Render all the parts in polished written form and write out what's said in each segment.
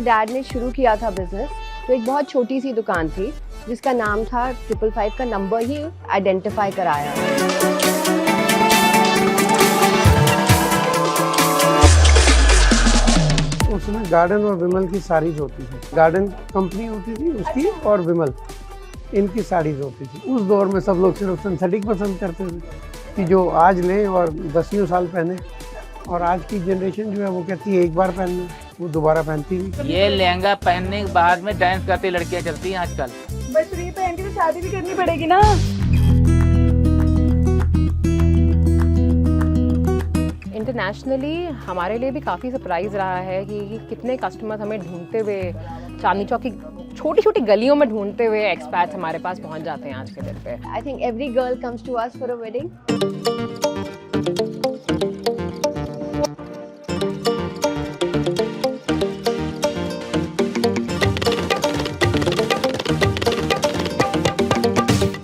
Dad ने शुरू किया था बिजनेस, तो एक बहुत छोटी सी दुकान थी जिसका नाम था 555 का नंबर ही आइडेंटिफाई कराया। उसमें गार्डन और विमल की साड़ीज होती थी। गार्डन कंपनी होती थी उसकी और विमल इनकी साड़ीज होती थी। उस दौर में सब लोग सिर्फ सिंथेटिक पसंद करते थे कि जो आज लें और दसियों साल पहने, और आज की जनरेशन जो है वो कहती है एक बार पहनना, वो दोबारा पहनती नहीं। ये लहंगा पहनने के बाद में डांस करती लड़कियां चलती हैं आजकल। बस ये पहन के तो शादी भी करनी पड़ेगी ना। इंटरनेशनली हमारे लिए भी काफ़ी सरप्राइज़ रहा है कि कितने कस्टमर्स हमें ढूंढते हुए चांदनी चौक की छोटी छोटी गलियों में ढूंढते हुए एक्सपैट्स हमारे पास पहुंच जाते हैं आज के दिन पे। I think every girl comes to us for a wedding.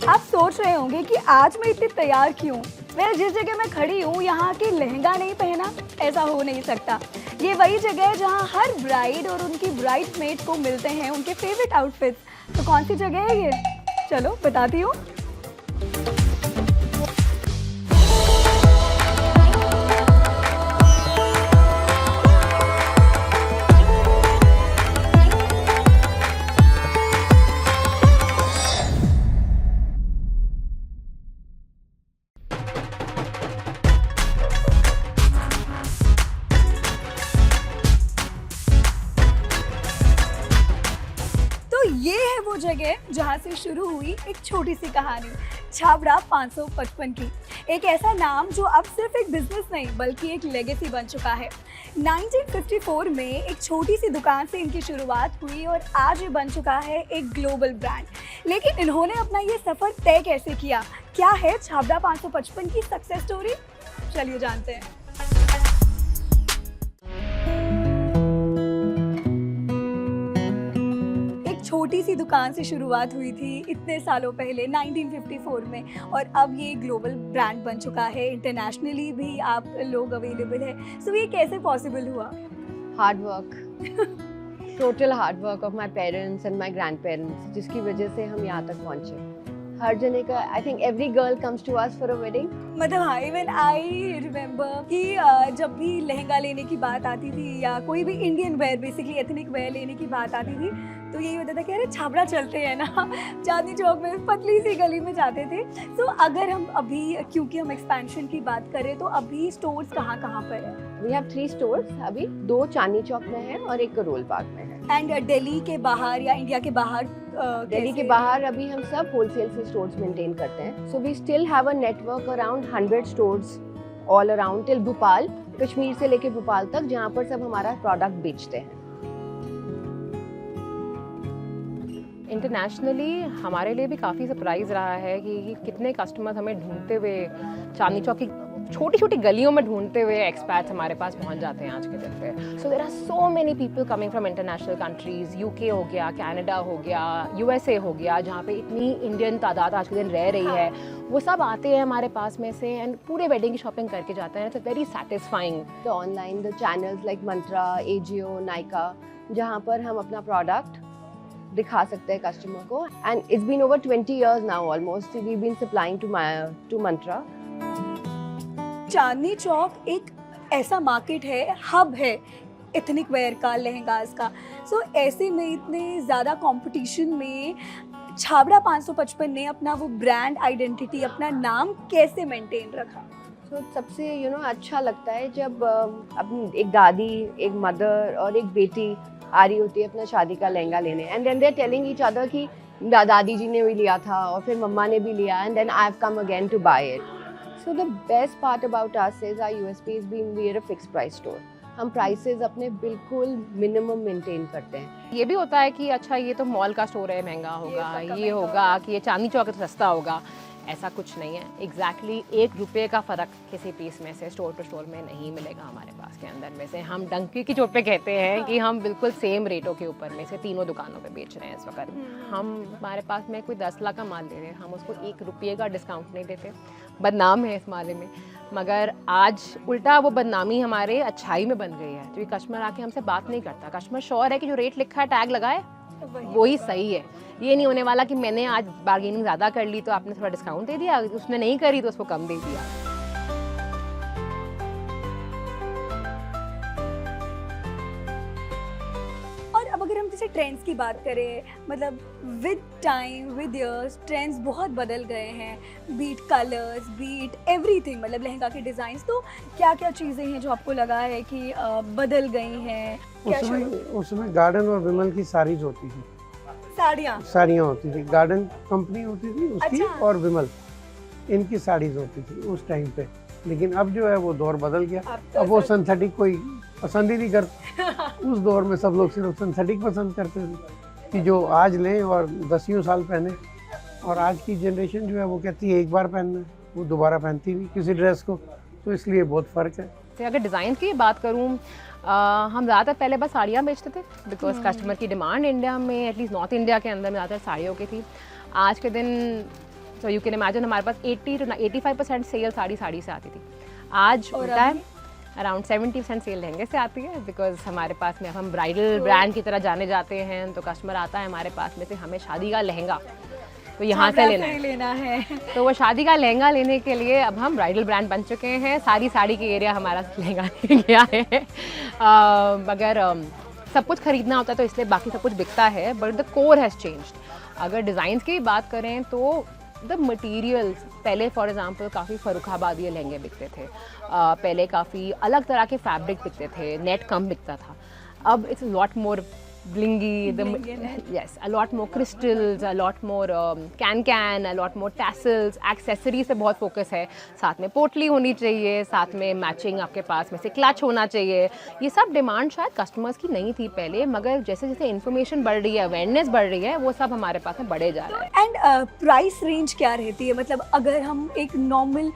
आप सोच रहे होंगे कि आज मैं इतनी तैयार क्यों। मैं जिस जगह मैं खड़ी हूँ यहाँ के लहंगा नहीं पहना, ऐसा हो नहीं सकता। ये वही जगह है जहाँ हर ब्राइड और उनकी ब्राइडमेड को मिलते हैं उनके फेवरेट आउटफिट्स। तो कौन सी जगह है ये, चलो बताती हूँ। ये है वो जगह जहाँ से शुरू हुई एक छोटी सी कहानी, छाबड़ा 555 की। एक ऐसा नाम जो अब सिर्फ एक बिजनेस नहीं बल्कि एक लेगेसी बन चुका है। 1954 में एक छोटी सी दुकान से इनकी शुरुआत हुई और आज ये बन चुका है एक ग्लोबल ब्रांड। लेकिन इन्होंने अपना ये सफ़र तय कैसे किया, क्या है छाबड़ा 555 की सक्सेस स्टोरी, चलिए जानते हैं। छोटी सी दुकान से शुरुआत हुई थी इतने सालों पहले 1954 में, और अब ये ग्लोबल ब्रांड बन चुका है। इंटरनेशनली भी आप लोग अवेलेबल है। सो ये कैसे पॉसिबल हुआ? Hard work, total hard work of my parents and my grand parents, जिसकी वजह से हम यहाँ तक पहुँचे। हर जने का, I think every girl comes to us for a wedding. मतलब हाँ, इवन आई रिमेम्बर कि जब भी लहंगा लेने की बात आती थी या कोई भी Indian wear, basically ethnic wear लेने की बात आती थी, तो यही होता था कि अरे छाबड़ा चलते हैं ना, चांदनी चौक में पतली सी गली में जाते थे। तो अगर हम अभी, क्योंकि हम एक्सपेंशन की बात करें, तो अभी स्टोर्स कहाँ कहाँ पर है? वी हैव 3 स्टोर्स अभी, 2 चांदनी चौक में है और एक करोल बाग में है। एंड दिल्ली के बाहर या इंडिया के बाहर? दिल्ली के बाहर अभी हम सब होलसेल से स्टोर्स मेंटेन करते हैं। So we still have a network around 100 stores all around till Bhopal, Kashmir से लेके भोपाल तक, जहाँ पर सब हमारा प्रोडक्ट बेचते हैं। इंटरनेशनली हमारे लिए भी काफ़ी सरप्राइज़ रहा है कि कितने कस्टमर्स हमें ढूंढते हुए चांदनी चौक की छोटी छोटी गलियों में ढूंढते हुए एक्सपैट्स हमारे पास पहुंच जाते हैं आज के दिन पे। So there are so many people coming from international countries, UK हो गया, कनाडा हो गया, यूएसए हो गया, जहाँ पे इतनी इंडियन तादाद आज के दिन रह रही है, वो सब आते हैं हमारे पास में से एंड पूरे वेडिंग की शॉपिंग करके जाते हैं। It's very satisfying. The online the channels like Mantra, AJIO, Nykaa, जहाँ पर हम अपना प्रोडक्ट दिखा सकते हैं कस्टमर को। And it's been over 20 years now almost we been supplying to Myntra. Chandni Chowk एक ऐसा मार्केट है, हब है एथनिक वेयर का, लहंगास का। सो ऐसे में इतने ज़्यादा कंपटीशन में छाबड़ा 555 ने अपना वो ब्रांड आइडेंटिटी, अपना नाम कैसे मेंटेन रखा? तो सबसे अच्छा लगता है जब अपनी एक दादी, एक मदर और एक बेटी आ रही होती है अपना शादी का लहंगा लेने, and then they are telling each other कि दादी जी ने भी लिया था और फिर मम्मा ने भी लिया, and then I have come again to buy it. So the best part about us is our USP is being we are a fixed price store. हम प्राइसेस अपने बिल्कुल मिनिमम मेंटेन करते हैं। ये भी होता है कि अच्छा ये तो मॉल का स्टोर है, महंगा होगा, ये होगा कि ये चांदनी चौक है तो सस्ता होगा, ऐसा कुछ नहीं है। एग्जैक्टली 1 रुपये का फ़र्क किसी पीस में से स्टोर टू स्टोर में नहीं मिलेगा हमारे पास के अंदर में से। हम डंकी की चोट पे कहते हैं कि हम बिल्कुल सेम रेटों के ऊपर में से तीनों दुकानों पे बेच रहे हैं इस वक्त। हम हमारे पास में कोई 10 लाख का माल ले रहे हैं, हम उसको 1 रुपये का डिस्काउंट नहीं देते। बदनाम है इस मामले में, मगर आज उल्टा वो बदनामी हमारे अच्छाई में बन गई है, क्योंकि कस्टमर आके हमसे बात नहीं करता। कस्टमर श्योर है कि जो रेट लिखा है टैग लगाए वही सही है। ये नहीं होने वाला कि मैंने आज बार्गेनिंग ज़्यादा कर ली तो आपने थोड़ा डिस्काउंट दे दिया, उसने नहीं करी तो उसको कम दे दिया। और अब अगर हम जैसे ट्रेंड्स की बात करें, मतलब with time with years trends बहुत बदल गए हैं, बीट कलर्स बीट एवरीथिंग, मतलब लहंगा के डिज़ाइंस। तो क्या क्या चीज़ें हैं जो आपको लगा है कि बदल गई हैं? उसमें गार्डन और विमल की साड़ीज होती थी, साड़ियाँ होती थी। गार्डन कंपनी होती थी उसकी, अच्छा। और विमल इनकी साड़ीज होती थी उस टाइम पे। लेकिन अब जो है वो दौर बदल गया, अब वो सिंथेटिक कोई पसंद ही नहीं करता। उस दौर में सब लोग सिर्फ सिंथेटिक पसंद करते थे कि जो आज लें और 10 साल पहने, और आज की जनरेशन जो है वो कहती है एक बार पहनना है, वो दोबारा पहनती नहीं किसी ड्रेस को, तो इसलिए बहुत फ़र्क है। तो अगर डिज़ाइन की बात करूँ, हम ज़्यादातर पहले बस साड़ियाँ बेचते थे, बिकॉज कस्टमर की डिमांड इंडिया में, एटलीस्ट नॉर्थ इंडिया के अंदर में ज़्यादातर साड़ियों की थी। आज के दिन तो यू कैन इमेजिन हमारे पास 80 to 85% सेल साड़ी से आती थी। आज उल्टा है, अराउंड 70% सेल लहंगे से आती है, बिकॉज हमारे पास में अब हम ब्राइडल ब्रांड की तरह जाने जाते हैं, तो कस्टमर आता है हमारे पास में से हमें शादी का लहंगा तो यहाँ से लेना है। तो वो शादी का लहंगा लेने के लिए अब हम ब्राइडल ब्रांड बन चुके हैं। साड़ी के एरिया हमारा लहंगा ले गया है। मगर सब कुछ खरीदना होता है तो इसलिए बाकी सब कुछ बिकता है, but the core has changed. अगर डिज़ाइंस की बात करें तो द मटीरियल्स, पहले फॉर एग्जांपल काफ़ी फर्रुखाबादी लहंगे बिकते थे, पहले काफ़ी अलग तरह के फैब्रिक बिकते थे, नेट कम बिकता था। अब it's lot more blingy, yes, a lot more crystals, a lot more can, a lot more tassels, accessories पे बहुत फोकस है। साथ में पोटली होनी चाहिए, साथ में मैचिंग आपके पास में से क्लच होना चाहिए। ये सब डिमांड शायद कस्टमर्स की नहीं थी पहले, मगर जैसे जैसे इन्फॉर्मेशन बढ़ रही है, अवेयरनेस बढ़ रही है, वो सब हमारे पास में बढ़े जा रहा है। एंड प्राइस रेंज क्या रहती है? मतलब अगर हम एक नॉर्मल,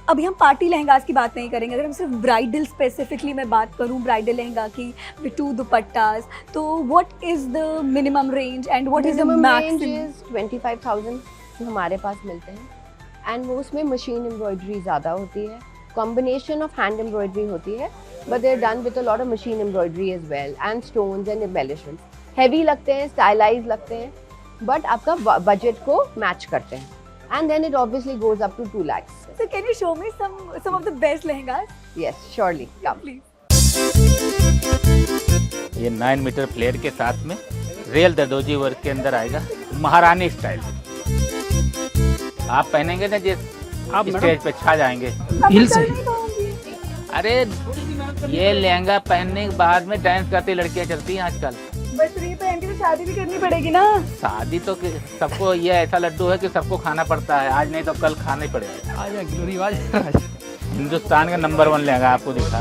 अभी हम पार्टी लहंगास की बात नहीं करेंगे, अगर हम सिर्फ ब्राइडल स्पेसिफिकली मैं बात करूं, ब्राइडल लहंगा की विद 2 दुपट्टास, तो what is the minimum range and what is the maximum? 25,000 जो हमारे पास मिलते हैं, एंड वो उसमें मशीन एम्ब्रॉयडरी ज़्यादा होती है, कॉम्बिनेशन ऑफ हैंड एम्ब्रॉयडरी होती है, but they are done with a lot of machine embroidery as well, and stones and embellishments. Heavy लगते हैं, स्टाइलाइज लगते हैं, बट आपका बजट को मैच करते हैं, and then it obviously goes up to 2 lakhs. So can you show me some of the best lehengas? Yes, surely, come. Please. ये 9 metre flare के साथ में रियल दरदोजी वर्क के अंदर आएगा, महारानी स्टाइल। आप पहनेंगे ना जिस आप स्टेज पे छा जाएंगे। हिल से। अरे ये लहंगा पहनने के बाद में डांस करती लड़कियां चलती हैं आजकल। बस ये पहन के तो शादी भी करनी पड़ेगी ना। शादी तो सबको, ये ऐसा लड्डू है कि सबको खाना पड़ता है, आज नहीं तो कल खाना ही पड़ेगा। हिंदुस्तान का नंबर 1 लहंगा आपको दिखा।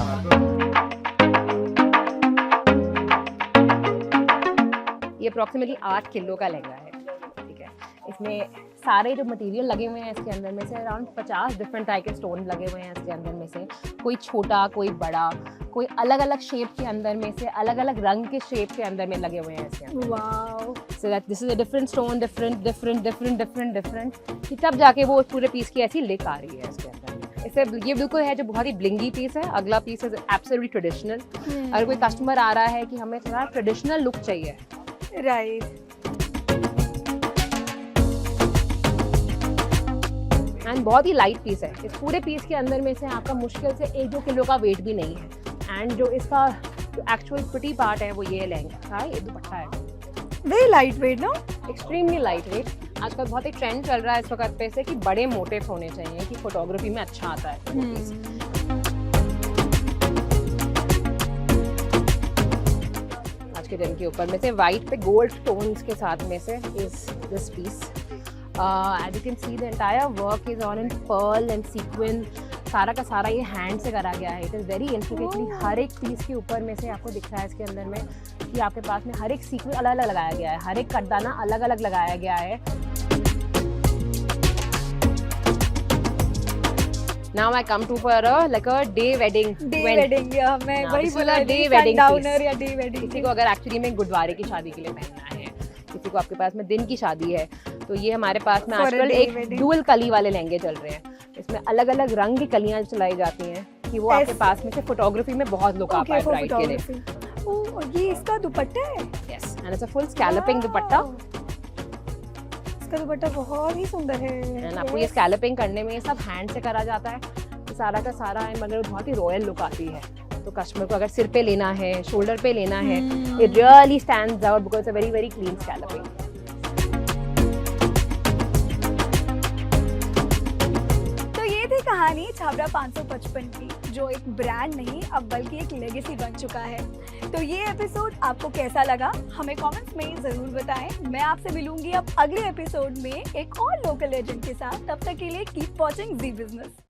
ये अप्रॉक्सीमेटली 8 किलो का लहंगा है, ठीक है। इसमें सारे जो मटेरियल लगे हुए हैं इसके अंदर में से अराउंड 50 डिफरेंट टाइप के स्टोन लगे हुए हैं इसके अंदर में से, कोई छोटा कोई बड़ा, कोई अलग अलग शेप के अंदर में से, अलग अलग रंग के शेप के अंदर में लगे हुए हैं इसके अंदर। Wow. So that this is a different stone, different, कि तब जाके वो पूरे पीस की ऐसी लिक आ रही है इसके अंदर। इससे ये बिल्कुल है जो बहुत ही ब्लिंगी पीस है। अगला पीस इज एब्सोल्युटली ट्रेडिशनल। अगर कोई कस्टमर आ रहा है कि हमें थोड़ा ट्रेडिशनल लुक चाहिए, राइट, एंड बहुत ही लाइट पीस है। इस पूरे पीस के अंदर में से आपका मुश्किल से 1-2 किलो का वेट भी नहीं है। एंड जो इसका एक्चुअल प्रिटी पार्ट है वो ये लहंगा का ये दुपट्टा है, very light weight no, extremely light weight. आजकल बहुत ही ट्रेंड चल रहा है इस वक्त पे से कि बड़े मोटिव होने चाहिए, कि फोटोग्राफी में अच्छा आता है वो पीस। आज के दिन के ऊपर में से वाइट पे गोल्ड स्टोन्स के साथ में से is this piece. As you can see, the entire work is on in pearl and sequin. सारा का सारा ये हैंड से करा गया है। इट इज़ वेरी इंट्रिकेटली, हर एक पीस के ऊपर में से आपको दिख रहा है इसके अंदर में कि आपके पास में हर एक सीक्वेंस अलग अलग लगाया गया है, हर एक कटदाना अलग अलग लगाया गया है। Now I come to for like a day wedding. Day wedding, या मैं Now, वही this is बोला, a day day wedding sundowner piece. या डे वेडिंग। किसी को अगर एक्चुअली में गुरुद्वारे की शादी के लिए पहनना है, किसी को आपके पास में दिन की शादी है, तो ये हमारे पास में For a आजकल day एक wedding. डुअल कली वाले लहंगे चल रहे हैं, इसमें अलग अलग रंग की कलियां चलाई जाती हैं कि वो आपके ऐसे- पास में से फोटोग्राफी में बहुत लुक आ पाए for ब्राइड के लिए। photography. ओह, ये इसका दुपट्टा है। Yes, and it's a full scalloping दुपट्टा, इसका दुपट्टा बहुत ही सुंदर है। एंड आपको ये स्कैलपिंग करने में ये सब हैंड से करा जाता है, तो सारा का सारा है, मगर बहुत ही रॉयल लुक आती है। तो कस्टमर को अगर सिर पे लेना है, शोल्डर पे लेना है, it really stands out because it's a very very clean scalloping. तो ये थी कहानी छाबड़ा 555 की, जो एक ब्रांड नहीं अब बल्कि एक लेगेसी बन चुका है। तो ये एपिसोड आपको कैसा लगा हमें कमेंट्स में ज़रूर बताएं। मैं आपसे मिलूंगी अब अगले एपिसोड में एक और लोकल लेजेंड के साथ। तब तक के लिए कीप वॉचिंग जी बिजनेस।